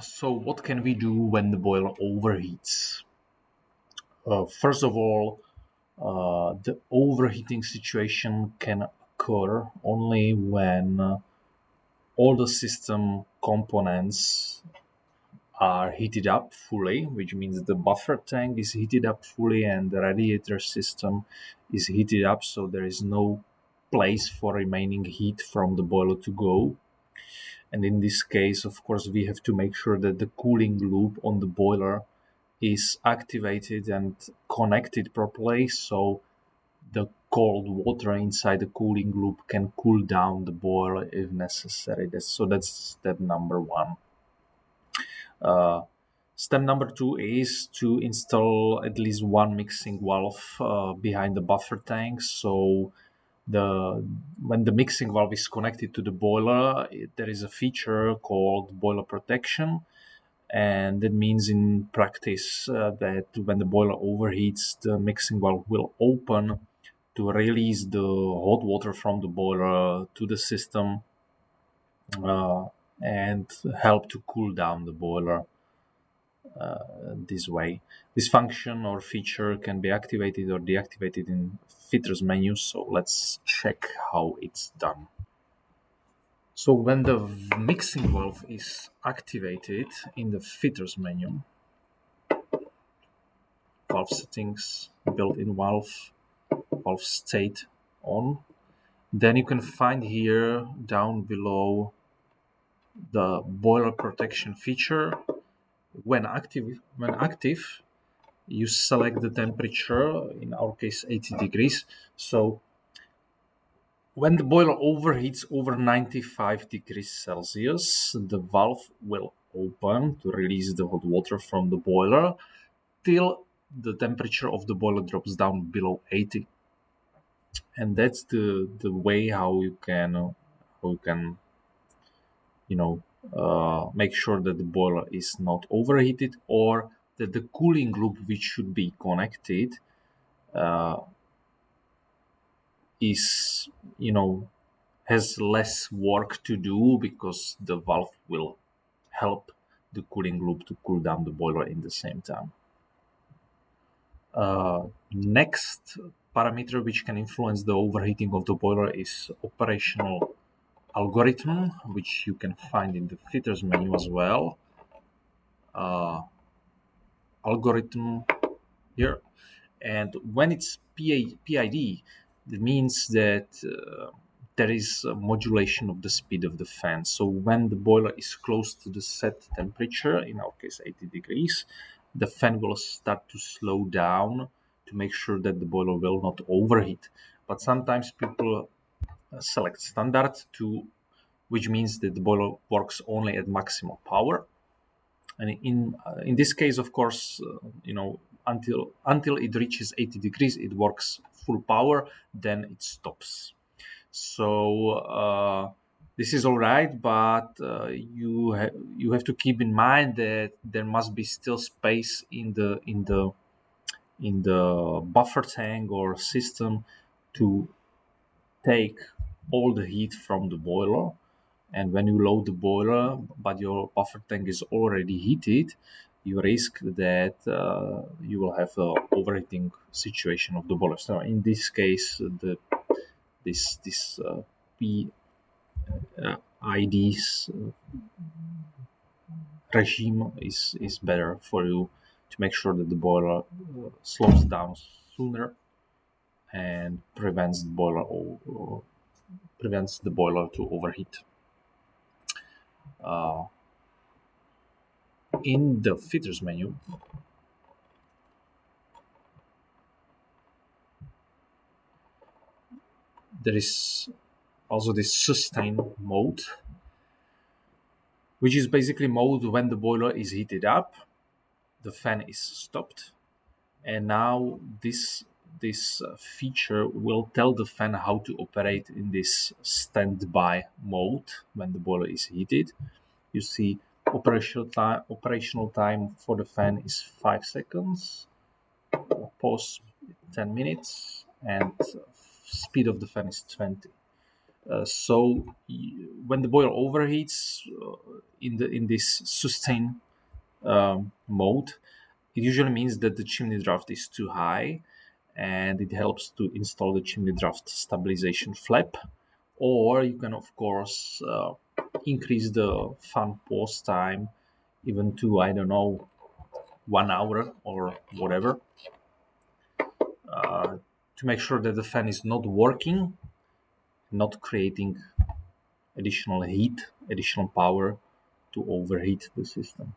So what can we do when the boiler overheats? First of all, the overheating situation can occur only when all the system components are heated up fully, which means the buffer tank is heated up fully and the radiator system is heated up, so there is no place for remaining heat from the boiler to go. And in this case, of course, we have to make sure that the cooling loop on the boiler is activated and connected properly, so the cold water inside the cooling loop can cool down the boiler if necessary. That's step number one. Step number two is to install at least one mixing valve behind the buffer tank. So when the mixing valve is connected to the boiler, there is a feature called boiler protection. And that means in practice that when the boiler overheats, the mixing valve will open to release the hot water from the boiler to the system and help to cool down the boiler this way. This function or feature can be activated or deactivated in Fitter's menu, so let's check how it's done. So when the mixing valve is activated in the Fitters menu, valve settings, built-in valve, valve state on, then you can find here down below the boiler protection feature. When active, you select the temperature, in our case 80 degrees. So when the boiler overheats over 95 degrees Celsius, the valve will open to release the hot water from the boiler till the temperature of the boiler drops down below 80. And that's the way how you can make sure that the boiler is not overheated, or that the cooling loop, which should be connected, is has less work to do, because the valve will help the cooling loop to cool down the boiler in the same time. Next parameter which can influence the overheating of the boiler is operational algorithm, which you can find in the Fitters menu as well. Algorithm here, and when it's PID, that means that there is a modulation of the speed of the fan. So when the boiler is close to the set temperature, in our case 80 degrees, the fan will start to slow down to make sure that the boiler will not overheat. But sometimes people select standard which means that the boiler works only at maximum power. And in this case, of course, until it reaches 80 degrees, it works full power, then it stops. So this is all right, but you have to keep in mind that there must be still space in the buffer tank or system to take all the heat from the boiler. And when you load the boiler, but your buffer tank is already heated, you risk that you will have an overheating situation of the boiler. So in this case, this PID's regime is better for you to make sure that the boiler slows down sooner and prevents the boiler to overheat. In the Fitters menu, there is also this sustain mode, which is basically mode when the boiler is heated up, the fan is stopped, and now this feature will tell the fan how to operate in this standby mode when the boiler is heated. You see operational time for the fan is 5 seconds, pause 10 minutes, and speed of the fan is 20. When the boiler overheats in this sustain mode, it usually means that the chimney draft is too high, and it helps to install the chimney draft stabilization flap. Or you can, of course, increase the fan pause time even to, I don't know, 1 hour or whatever, to make sure that the fan is not working, not creating additional heat, additional power to overheat the system.